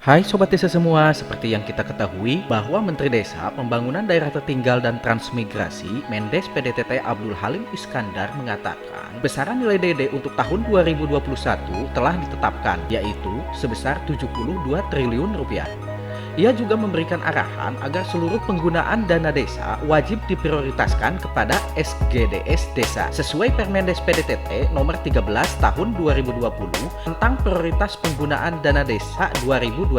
Hai Sobat Desa semua, seperti yang kita ketahui bahwa Menteri Desa, Pembangunan Daerah Tertinggal dan Transmigrasi, Mendes PDTT Abdul Halim Iskandar mengatakan besaran nilai DD untuk tahun 2021 telah ditetapkan, yaitu sebesar 72 triliun rupiah. Ia juga memberikan arahan agar seluruh penggunaan dana desa wajib diprioritaskan kepada SGDS Desa sesuai Permendes PDTT nomor 13 tahun 2020 tentang prioritas penggunaan dana desa 2021.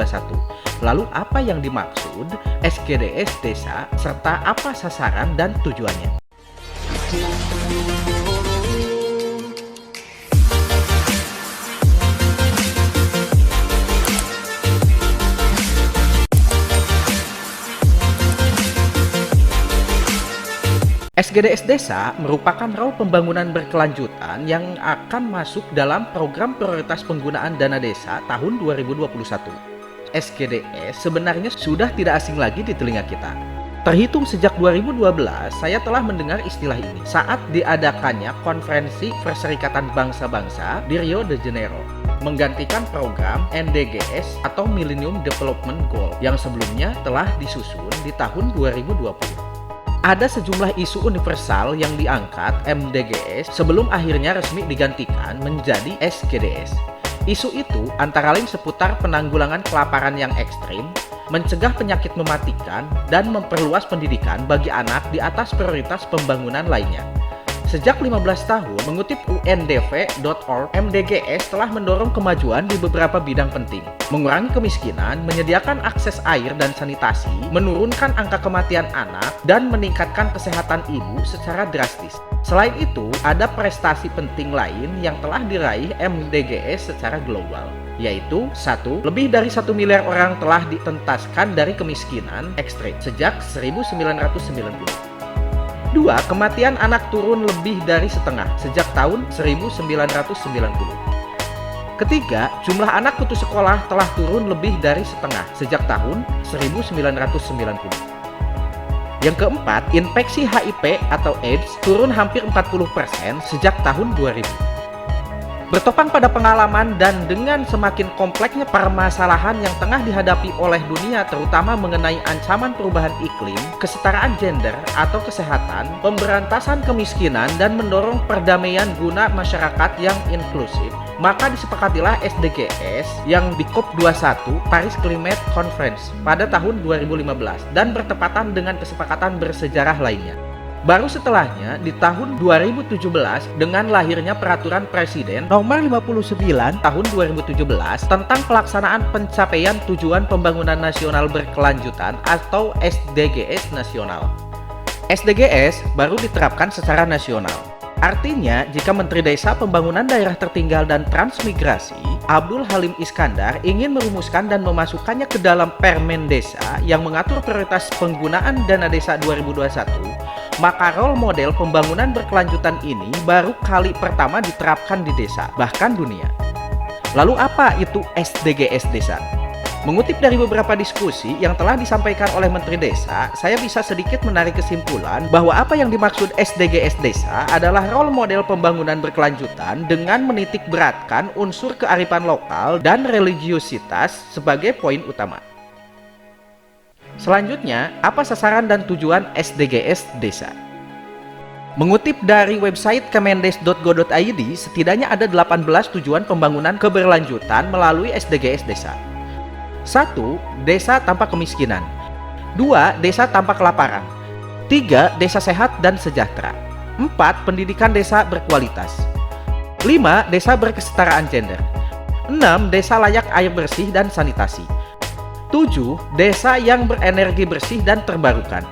Lalu apa yang dimaksud SGDS Desa serta apa sasaran dan tujuannya? SGDS Desa merupakan rol pembangunan berkelanjutan yang akan masuk dalam program prioritas penggunaan dana desa tahun 2021. SGDS sebenarnya sudah tidak asing lagi di telinga kita. Terhitung sejak 2012, saya telah mendengar istilah ini saat diadakannya Konferensi Perserikatan Bangsa-Bangsa di Rio de Janeiro, menggantikan program NDGs atau Millennium Development Goal yang sebelumnya telah disusun di tahun 2020. Ada sejumlah isu universal yang diangkat MDGs sebelum akhirnya resmi digantikan menjadi SGDS. Isu itu antara lain seputar penanggulangan kelaparan yang ekstrim, mencegah penyakit mematikan, dan memperluas pendidikan bagi anak di atas prioritas pembangunan lainnya. Sejak 15 tahun, mengutip UNDP.org, MDGs telah mendorong kemajuan di beberapa bidang penting. Mengurangi kemiskinan, menyediakan akses air dan sanitasi, menurunkan angka kematian anak, dan meningkatkan kesehatan ibu secara drastis. Selain itu, ada prestasi penting lain yang telah diraih MDGs secara global, yaitu 1. Lebih dari 1 miliar orang telah ditentaskan dari kemiskinan ekstrim sejak 1990. 2. Kematian anak turun lebih dari setengah sejak tahun 1990. Ketiga, jumlah anak putus sekolah telah turun lebih dari setengah sejak tahun 1990. Yang keempat, infeksi HIV atau AIDS turun hampir 40% sejak tahun 2000. Bertopang pada pengalaman dan dengan semakin kompleksnya permasalahan yang tengah dihadapi oleh dunia, terutama mengenai ancaman perubahan iklim, kesetaraan gender atau kesehatan, pemberantasan kemiskinan, dan mendorong perdamaian guna masyarakat yang inklusif, maka disepakatilah SDGs yang di COP21 Paris Climate Conference pada tahun 2015 dan bertepatan dengan kesepakatan bersejarah lainnya. Baru setelahnya, di tahun 2017, dengan lahirnya Peraturan Presiden Nomor 59 Tahun 2017 tentang pelaksanaan pencapaian Tujuan Pembangunan Nasional Berkelanjutan atau SDGs Nasional. SDGs baru diterapkan secara nasional. Artinya, jika Menteri Desa, Pembangunan Daerah Tertinggal dan Transmigrasi, Abdul Halim Iskandar ingin merumuskan dan memasukkannya ke dalam Permen Desa yang mengatur prioritas penggunaan dana desa 2021, maka role model pembangunan berkelanjutan ini baru kali pertama diterapkan di desa, bahkan dunia. Lalu apa itu SDGs Desa? Mengutip dari beberapa diskusi yang telah disampaikan oleh Menteri Desa, saya bisa sedikit menarik kesimpulan bahwa apa yang dimaksud SDGs Desa adalah role model pembangunan berkelanjutan dengan menitik beratkan unsur kearifan lokal dan religiositas sebagai poin utama. Selanjutnya, apa sasaran dan tujuan SDGs Desa? Mengutip dari website kemendes.go.id, setidaknya ada 18 tujuan pembangunan keberlanjutan melalui SDGs Desa. 1. Desa tanpa kemiskinan. 2. Desa tanpa kelaparan. 3. Desa sehat dan sejahtera. 4. Pendidikan desa berkualitas. 5. Desa berkesetaraan gender. 6. Desa layak air bersih dan sanitasi. 7. Desa yang berenergi bersih dan terbarukan.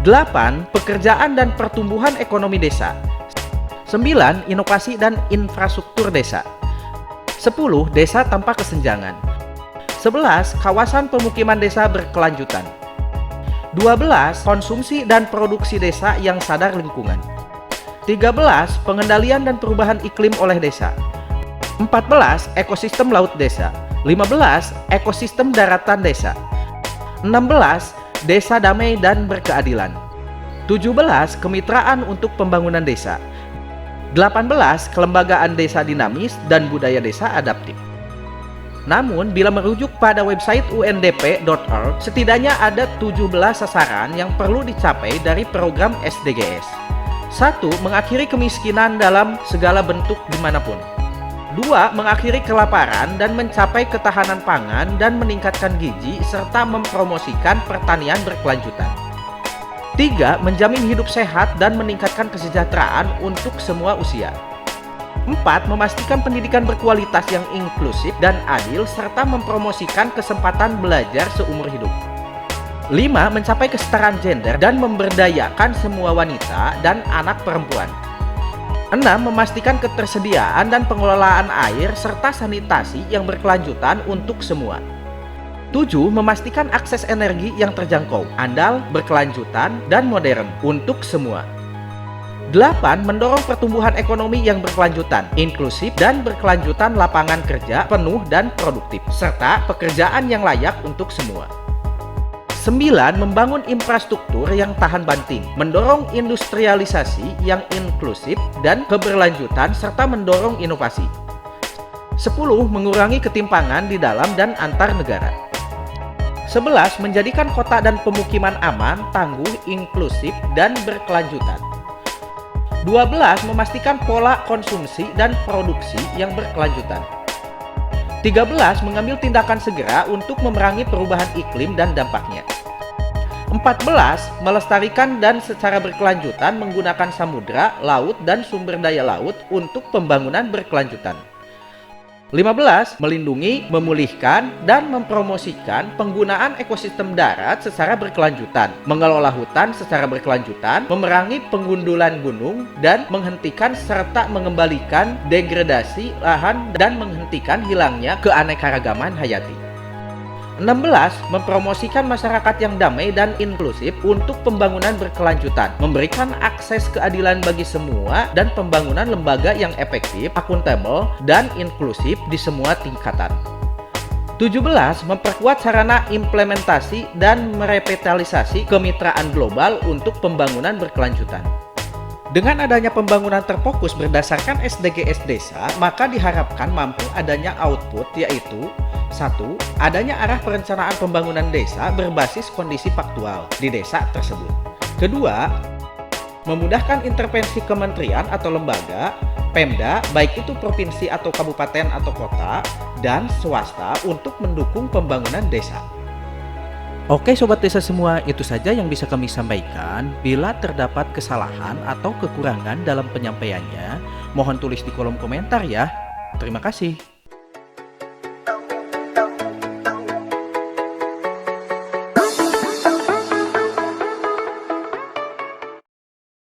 8. Pekerjaan dan pertumbuhan ekonomi desa. 9. Inovasi dan infrastruktur desa. 10. Desa tanpa kesenjangan. 11. Kawasan pemukiman desa berkelanjutan. 12. Konsumsi dan produksi desa yang sadar lingkungan. 13. Pengendalian dan perubahan iklim oleh desa. 14. Ekosistem laut desa. 15. Ekosistem daratan desa. 16. Desa damai dan berkeadilan. 17. Kemitraan untuk pembangunan desa. 18. Kelembagaan desa dinamis dan budaya desa adaptif. Namun, bila merujuk pada website undp.org, setidaknya ada 17 sasaran yang perlu dicapai dari program SDGs. 1. Mengakhiri kemiskinan dalam segala bentuk dimanapun. 2. Mengakhiri kelaparan dan mencapai ketahanan pangan dan meningkatkan gizi serta mempromosikan pertanian berkelanjutan. 3. Menjamin hidup sehat dan meningkatkan kesejahteraan untuk semua usia. 4. Memastikan pendidikan berkualitas yang inklusif dan adil serta mempromosikan kesempatan belajar seumur hidup. 5. Mencapai kesetaraan gender dan memberdayakan semua wanita dan anak perempuan. 6. Memastikan ketersediaan dan pengelolaan air serta sanitasi yang berkelanjutan untuk semua. 7. Memastikan akses energi yang terjangkau, andal, berkelanjutan, dan modern untuk semua. 8. Mendorong pertumbuhan ekonomi yang berkelanjutan, inklusif dan berkelanjutan lapangan kerja penuh dan produktif, serta pekerjaan yang layak untuk semua. 9. Membangun infrastruktur yang tahan banting, mendorong industrialisasi yang inklusif dan keberlanjutan, serta mendorong inovasi. 10. Mengurangi ketimpangan di dalam dan antar negara. 11. Menjadikan kota dan pemukiman aman, tangguh, inklusif, dan berkelanjutan. 12. Memastikan pola konsumsi dan produksi yang berkelanjutan. 13. Mengambil tindakan segera untuk memerangi perubahan iklim dan dampaknya. 14. Melestarikan dan secara berkelanjutan menggunakan samudra, laut, dan sumber daya laut untuk pembangunan berkelanjutan. 15. Melindungi, memulihkan, dan mempromosikan penggunaan ekosistem darat secara berkelanjutan, mengelola hutan secara berkelanjutan, memerangi penggundulan gunung, dan menghentikan serta mengembalikan degradasi lahan dan menghentikan hilangnya keanekaragaman hayati. 16. Mempromosikan masyarakat yang damai dan inklusif untuk pembangunan berkelanjutan, memberikan akses keadilan bagi semua, dan pembangunan lembaga yang efektif, akuntabel, dan inklusif di semua tingkatan. 17. Memperkuat sarana implementasi dan merevitalisasi kemitraan global untuk pembangunan berkelanjutan. Dengan adanya pembangunan terfokus berdasarkan SDGs desa, maka diharapkan mampu adanya output, yaitu 1. Adanya arah perencanaan pembangunan desa berbasis kondisi faktual di desa tersebut. Kedua, memudahkan intervensi kementerian atau lembaga, Pemda, baik itu provinsi atau kabupaten atau kota, dan swasta untuk mendukung pembangunan desa. Oke Sobat Desa semua, itu saja yang bisa kami sampaikan. Bila terdapat kesalahan atau kekurangan dalam penyampaiannya, mohon tulis di kolom komentar ya. Terima kasih.